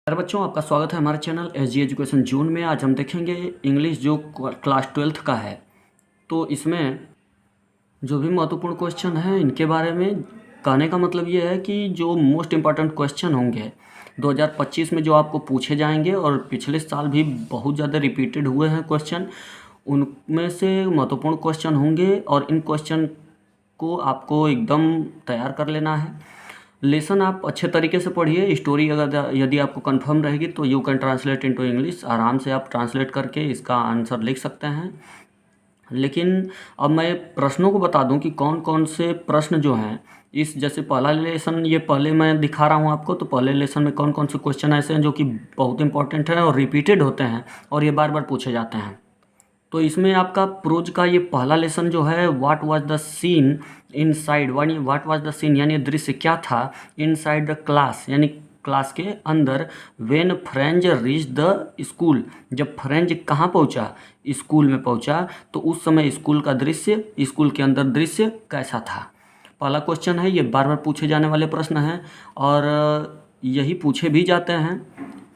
यार बच्चों, आपका स्वागत है हमारे चैनल एसजी एजुकेशन जून में। आज हम देखेंगे इंग्लिश जो क्लास 12th का है। तो इसमें जो भी महत्वपूर्ण क्वेश्चन हैं इनके बारे में कहने का मतलब ये है कि जो मोस्ट इम्पॉर्टेंट क्वेश्चन होंगे 2025 में जो आपको पूछे जाएंगे और पिछले साल भी बहुत ज़्यादा रिपीटेड हुए हैं क्वेश्चन, उनमें से महत्वपूर्ण क्वेश्चन होंगे और इन क्वेश्चन को आपको एकदम तैयार कर लेना है। लेसन आप अच्छे तरीके से पढ़िए। स्टोरी अगर यदि आपको कंफर्म रहेगी तो you can translate into English, आराम से आप ट्रांसलेट करके इसका आंसर लिख सकते हैं। लेकिन अब मैं प्रश्नों को बता दूं कि कौन कौन से प्रश्न जो हैं इस, जैसे पहला लेसन ये पहले मैं दिखा रहा हूं आपको, तो पहले लेसन में कौन कौन से क्वेश्चन ऐसे हैं जो कि बहुत इंपॉर्टेंट हैं और रिपीटेड होते हैं और ये बार बार पूछे जाते हैं। तो इसमें आपका प्रोज का ये पहला लेसन जो है, what was the scene inside, what was the scene यानी दृश्य क्या था, इनसाइड द क्लास यानी क्लास के अंदर, when Franz reach the school जब फ्रेंच कहाँ पहुँचा, स्कूल में पहुँचा, तो उस समय स्कूल का दृश्य, स्कूल के अंदर दृश्य कैसा था। पहला क्वेश्चन है, ये बार बार पूछे जाने वाले प्रश्न हैं और यही पूछे भी जाते हैं।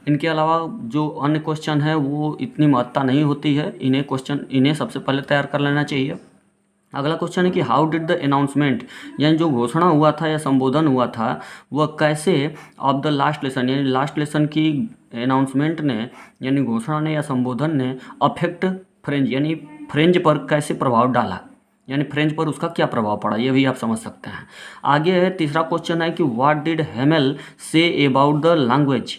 इनके अलावा जो अन्य क्वेश्चन है वो इतनी महत्ता नहीं होती है, इन्हें सबसे पहले तैयार कर लेना चाहिए। अगला क्वेश्चन है कि हाउ डिड द अनाउंसमेंट यानी जो घोषणा हुआ था या संबोधन हुआ था वह कैसे ऑफ द लास्ट लेसन यानी लास्ट लेसन की अनाउंसमेंट ने यानी घोषणा ने या संबोधन ने अफेक्ट फ्रेंच यानी फ्रेंच पर कैसे प्रभाव डाला, यानी फ्रेंच पर उसका क्या प्रभाव पड़ा, ये भी आप समझ सकते हैं। आगे है तीसरा क्वेश्चन है कि what did Hamel say about the language.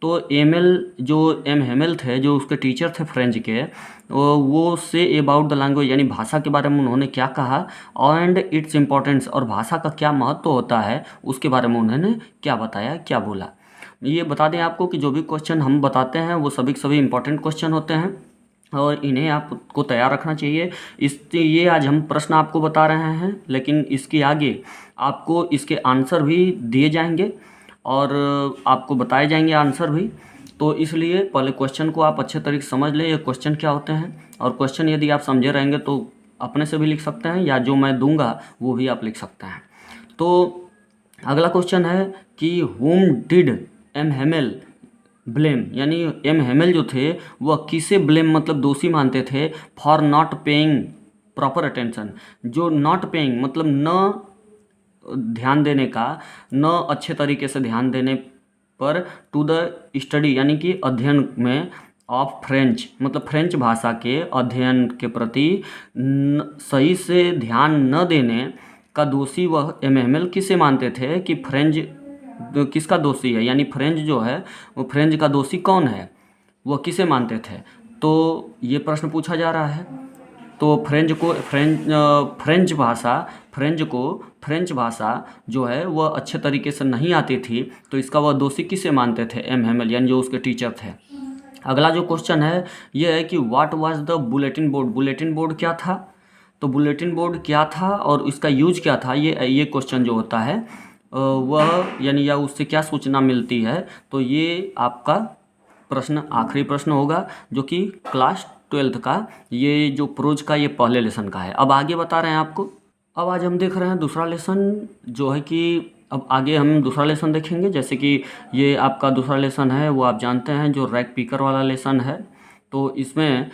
तो एम हेमेल थे जो उसके टीचर थे फ्रेंच के, वो से अबाउट द लैंग्वेज यानी भाषा के बारे में उन्होंने क्या कहा, एंड इट्स इम्पोर्टेंस और भाषा का क्या महत्व होता है उसके बारे में उन्होंने क्या बताया, क्या बोला। ये बता दें आपको कि जो भी क्वेश्चन हम बताते हैं वो सभी के सभी इंपॉर्टेंट क्वेश्चन होते हैं और इन्हें आपको तैयार रखना चाहिए। ये आज हम प्रश्न आपको बता रहे हैं, लेकिन इसके आगे आपको इसके आंसर भी दिए जाएंगे और आपको बताए जाएंगे आंसर भी। तो इसलिए पहले क्वेश्चन को आप अच्छे तरीके से समझ लें, ये क्वेश्चन क्या होते हैं, और क्वेश्चन यदि आप समझे रहेंगे तो अपने से भी लिख सकते हैं या जो मैं दूंगा वो भी आप लिख सकते हैं। तो अगला क्वेश्चन है कि whom did M Hamel blame यानी एम हेमेल जो थे वह किसे ब्लेम मतलब दोषी मानते थे, for not paying proper attention. जो नॉट पेइंग मतलब न ध्यान देने का, न अच्छे तरीके से ध्यान देने पर, टू द स्टडी यानी कि अध्ययन में, ऑफ फ्रेंच मतलब फ्रेंच भाषा के अध्ययन के प्रति सही से ध्यान न देने का दोषी वह एम हेमेल किसे मानते थे कि फ्रेंच किसका दोषी है, यानी फ्रेंच जो है वो फ्रेंच का दोषी कौन है, वह किसे मानते थे। तो ये प्रश्न पूछा जा रहा है। तो फ्रेंच भाषा जो है वह अच्छे तरीके से नहीं आती थी, तो इसका वह दोषी किसे मानते थे, एम हेमेल यानी जो उसके टीचर थे। अगला जो क्वेश्चन है यह है कि what was the bulletin board. Bulletin board क्या था, तो बुलेटिन बोर्ड क्या था और इसका यूज क्या था, ये क्वेश्चन जो होता है वह यानी या उससे क्या सूचना मिलती है। तो ये आपका प्रश्न आखिरी प्रश्न होगा जो कि क्लास 12th का, ये जो प्रोज का ये पहले लेसन का है। अब आगे बता रहे हैं आपको। अब आज हम देख रहे हैं दूसरा लेसन जो है कि अब आगे हम दूसरा लेसन देखेंगे। जैसे कि ये आपका दूसरा लेसन है वो आप जानते हैं जो रैग पिकर वाला लेसन है। तो इसमें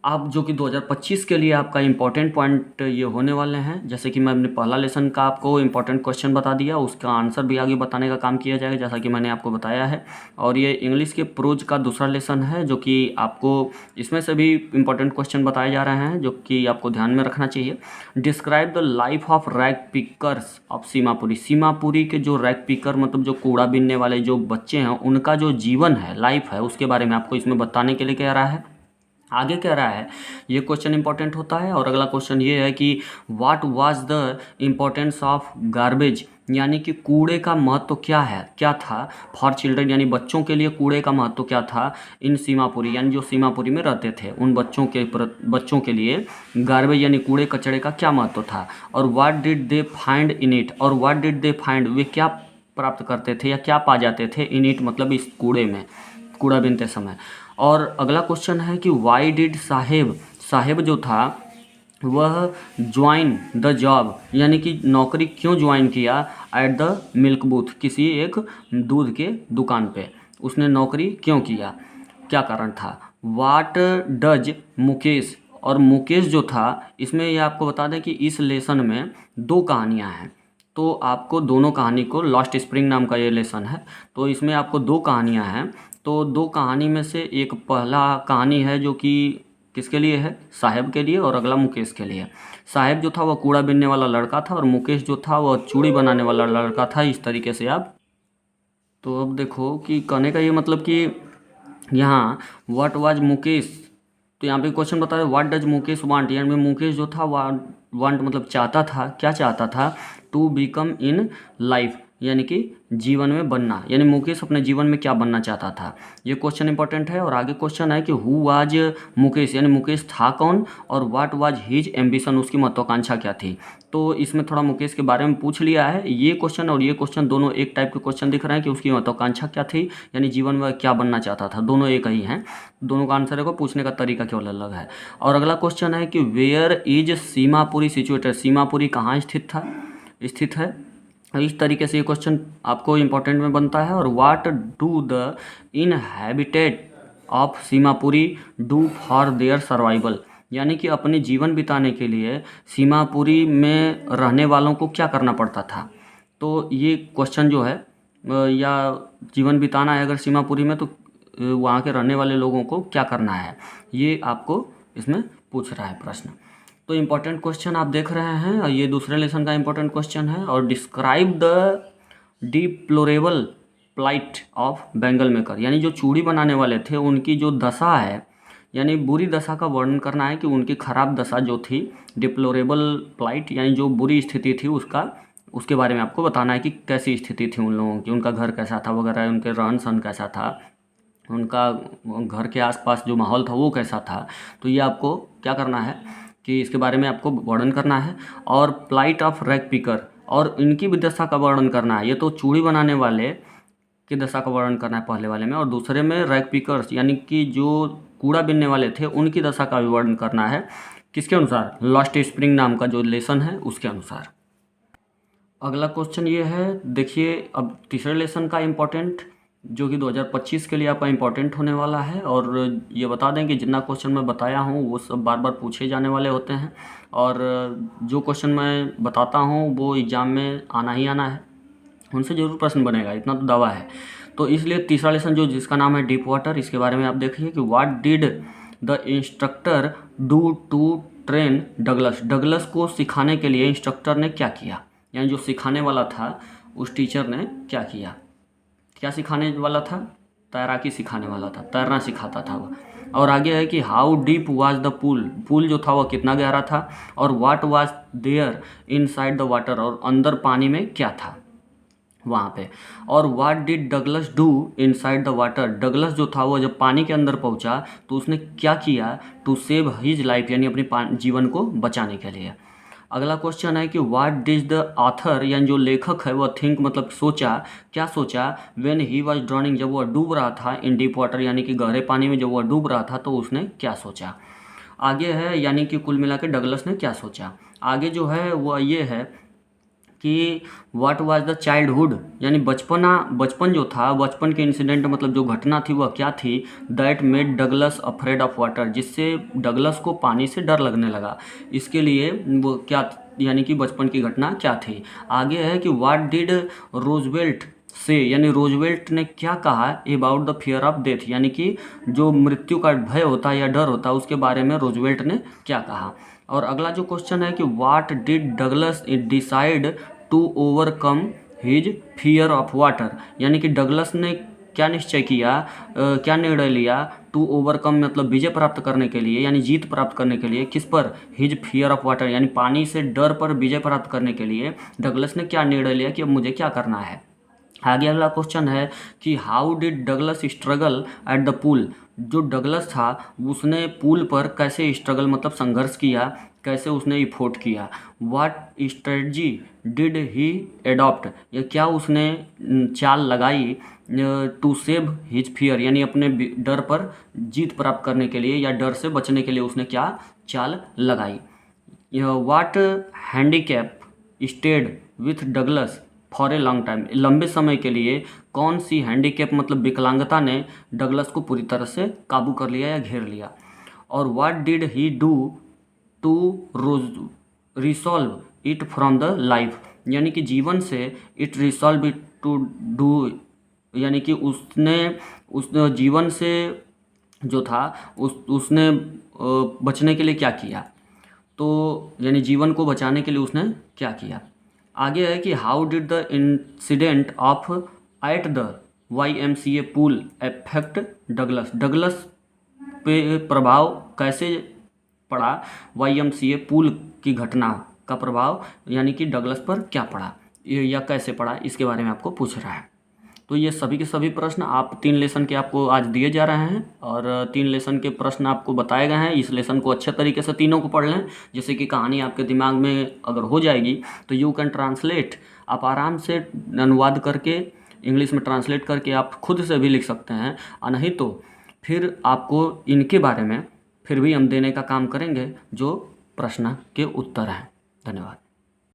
आप जो कि 2025 के लिए आपका इम्पॉर्टेंट पॉइंट ये होने वाले हैं। जैसे कि मैं अपने पहला लेसन का आपको इम्पॉर्टेंट क्वेश्चन बता दिया, उसका आंसर भी आगे बताने का काम किया जाएगा जैसा कि मैंने आपको बताया है। और ये इंग्लिश के प्रोज का दूसरा लेसन है जो कि आपको इसमें से भी इम्पॉर्टेंट क्वेश्चन बताए जा रहे हैं जो कि आपको ध्यान में रखना चाहिए। Describe the life of rag pickers of Seemapuri. Seemapuri के जो रैग पिकर मतलब जो कूड़ा बीनने वाले जो बच्चे हैं उनका जो जीवन है, लाइफ है, उसके बारे में आपको इसमें बताने के लिए कह रहा है। आगे कह रहा है, ये क्वेश्चन इंपॉर्टेंट होता है। और अगला क्वेश्चन ये है कि what was the importance of garbage यानी कि कूड़े का महत्व क्या था फॉर चिल्ड्रन यानी बच्चों के लिए कूड़े का महत्व क्या था इन सीमापुरी यानी जो सीमापुरी में रहते थे उन बच्चों के लिए गार्बेज यानी कूड़े कचड़े का क्या महत्व था। और what did they find in it, और व्हाट डिड दे फाइंड वे क्या प्राप्त करते थे या क्या पा जाते थे इन इट मतलब इस कूड़े में, कूड़ा बीनते समय। और अगला क्वेश्चन है कि वाई डिड साहेब जो था वह ज्वाइन द जॉब यानी कि नौकरी क्यों ज्वाइन किया एट द मिल्क बूथ किसी एक दूध के दुकान पे। उसने नौकरी क्यों किया, क्या कारण था। वाट डज मुकेश, और मुकेश जो था, इसमें ये आपको बता दें कि इस लेसन में 2 कहानियाँ हैं, तो आपको दोनों कहानी को, लॉस्ट स्प्रिंग नाम का ये लेसन है, तो इसमें आपको 2 कहानियाँ हैं। तो 2 कहानी में से एक पहला कहानी है जो कि किसके लिए है, साहेब के लिए, और अगला मुकेश के लिए। साहेब जो था वह कूड़ा बीनने वाला लड़का था, और मुकेश जो था वह चूड़ी बनाने वाला लड़का था। इस तरीके से आप, तो अब देखो कि कहने का ये मतलब कि यहाँ व्हाट वाज मुकेश, तो यहाँ पे क्वेश्चन बता रहे व्हाट डज मुकेश वांट, यानी मुकेश जो था वांट मतलब चाहता था, क्या चाहता था, टू बिकम इन लाइफ, यानी कि जीवन में बनना, यानी मुकेश अपने जीवन में क्या बनना चाहता था। ये क्वेश्चन इंपॉर्टेंट है। और आगे क्वेश्चन है कि हु वाज मुकेश, यानी मुकेश था कौन, और व्हाट वाज हिज एम्बिशन, उसकी महत्वाकांक्षा क्या थी। तो इसमें थोड़ा मुकेश के बारे में पूछ लिया है। ये क्वेश्चन और ये क्वेश्चन दोनों एक टाइप के क्वेश्चन दिख रहे हैं कि उसकी महत्वाकांक्षा क्या थी, यानी जीवन में क्या बनना चाहता था, दोनों एक ही हैं। दोनों का आंसर को पूछने का तरीका केवल अलग है। और अगला क्वेश्चन है कि where is Seemapuri situated, Seemapuri कहाँ स्थित है। इस तरीके से ये क्वेश्चन आपको इम्पोर्टेंट में बनता है। और what do the inhabitant of Seemapuri do for their survival, यानी कि अपने जीवन बिताने के लिए सीमापुरी में रहने वालों को क्या करना पड़ता था। तो ये क्वेश्चन जो है या जीवन बिताना है अगर सीमापुरी में, तो वहाँ के रहने वाले लोगों को क्या करना है, ये आपको इसमें पूछ रहा है प्रश्न। तो इम्पोर्टेंट क्वेश्चन आप देख रहे हैं, और ये दूसरे लेसन का इम्पोर्टेंट क्वेश्चन है। और describe the deplorable plight of bangle maker, यानी जो चूड़ी बनाने वाले थे उनकी जो दशा है, यानी बुरी दशा का वर्णन करना है कि उनकी खराब दशा जो थी, डिप्लोरेबल प्लाइट यानी जो बुरी स्थिति थी उसके बारे में आपको बताना है कि कैसी स्थिति थी उन लोगों की, उनका घर कैसा था वगैरह, उनके रहन सहन कैसा था, उनका घर के आसपास जो माहौल था वो कैसा था। तो ये आपको क्या करना है कि इसके बारे में आपको वर्णन करना है। और प्लाइट ऑफ रैग पिकर, और इनकी भी दशा का वर्णन करना है। ये तो चूड़ी बनाने वाले की दशा का वर्णन करना है पहले वाले में, और दूसरे में रैग पिकर्स यानी कि जो कूड़ा बीनने वाले थे उनकी दशा का भी वर्णन करना है। किसके अनुसार, लॉस्ट स्प्रिंग नाम का जो लेसन है उसके अनुसार। अगला क्वेश्चन ये है, देखिए अब तीसरे लेसन का इम्पोर्टेंट जो कि 2025 के लिए आपका इम्पोर्टेंट होने वाला है। और ये बता दें कि जितना क्वेश्चन मैं बताया हूँ वो सब बार बार पूछे जाने वाले होते हैं, और जो क्वेश्चन मैं बताता हूँ वो एग्ज़ाम में आना ही आना है, उनसे ज़रूर प्रश्न बनेगा, इतना तो दावा है। तो इसलिए तीसरा लेसन जो जिसका नाम है डीप वाटर, इसके बारे में आप देखिए कि what did the instructor do to train Douglas, Douglas को सिखाने के लिए इंस्ट्रक्टर ने क्या किया, यानी जो सिखाने वाला था उस टीचर ने क्या किया। क्या सिखाने वाला था, तैराकी सिखाने वाला था, तैरना सिखाता था वह। और आगे है कि how deep was the pool, pool जो था वह कितना गहरा था। और what was there inside the water, और अंदर पानी में क्या था वहाँ पे। और what did Douglas do inside the water, Douglas जो था वो जब पानी के अंदर पहुँचा तो उसने क्या किया, टू सेव हिज लाइफ, यानी अपनी जीवन को बचाने के लिए। अगला क्वेश्चन है कि व्हाट डिड द ऑथर, यानी जो लेखक है वह थिंक मतलब सोचा, क्या सोचा, व्हेन ही वाज ड्राउनिंग, जब वह डूब रहा था, इन डीप वाटर यानी कि गहरे पानी में जब वह डूब रहा था तो उसने क्या सोचा। आगे है यानी कि कुल मिला के डगलस ने क्या सोचा। आगे जो है वह ये है कि व्हाट वाज द चाइल्डहुड, यानी बचपन जो था, बचपन के इंसिडेंट मतलब जो घटना थी वह क्या थी, that made Douglas afraid of water, जिससे डगलस को पानी से डर लगने लगा। इसके लिए वो क्या, यानी कि बचपन की घटना क्या थी। आगे है कि व्हाट डिड रोजवेल्ट से, यानी रोजवेल्ट ने क्या कहा about the fear of death, यानी कि जो मृत्यु का भय होता है या डर होता है उसके बारे में रोजवेल्ट ने क्या कहा। और अगला जो क्वेश्चन है कि what did Douglas decide to overcome his fear of water, यानी कि डगलस ने क्या निश्चय किया, क्या निर्णय लिया, टू ओवरकम मतलब विजय प्राप्त करने के लिए, यानी जीत प्राप्त करने के लिए, किस पर, हिज फियर ऑफ वाटर, यानी पानी से डर पर विजय प्राप्त करने के लिए डगलस ने क्या निर्णय लिया कि अब मुझे क्या करना है। आगे अगला क्वेश्चन है कि how did Douglas struggle at the pool, जो डगलस था उसने पूल पर कैसे स्ट्रगल मतलब संघर्ष किया, कैसे उसने इफोर्ट किया। What strategy did he adopt, या क्या उसने चाल लगाई, टू सेव हिज फियर, यानी अपने डर पर जीत प्राप्त करने के लिए या डर से बचने के लिए उसने क्या चाल लगाई। What handicap stayed with Douglas for a long time, लंबे समय के लिए कौन सी हैंडीकैप मतलब विकलांगता ने डगलस को पूरी तरह से काबू कर लिया या घेर लिया। और what did he do to resolve it from the life, यानी कि जीवन से it resolve it to do, यानी कि उसने उस जीवन से जो था उसने बचने के लिए क्या किया, तो यानी जीवन को बचाने के लिए उसने क्या किया। आगे है कि how did the incident of at the YMCA pool affect Douglas, Douglas पे प्रभाव कैसे पड़ा, YMCA पूल की घटना का प्रभाव यानी कि डगलस पर क्या पड़ा या कैसे पड़ा, इसके बारे में आपको पूछ रहा है। तो ये सभी के सभी प्रश्न आप 3 लेसन के आपको आज दिए जा रहे हैं और 3 लेसन के प्रश्न आपको बताए गए हैं। इस लेसन को अच्छे तरीके से तीनों को पढ़ लें, जैसे कि कहानी आपके दिमाग में अगर हो जाएगी तो यू कैन ट्रांसलेट, आप आराम से अनुवाद करके इंग्लिश में ट्रांसलेट करके आप खुद से भी लिख सकते हैं। और नहीं तो फिर आपको इनके बारे में फिर भी हम देने का काम करेंगे जो प्रश्न के उत्तर हैं। धन्यवाद।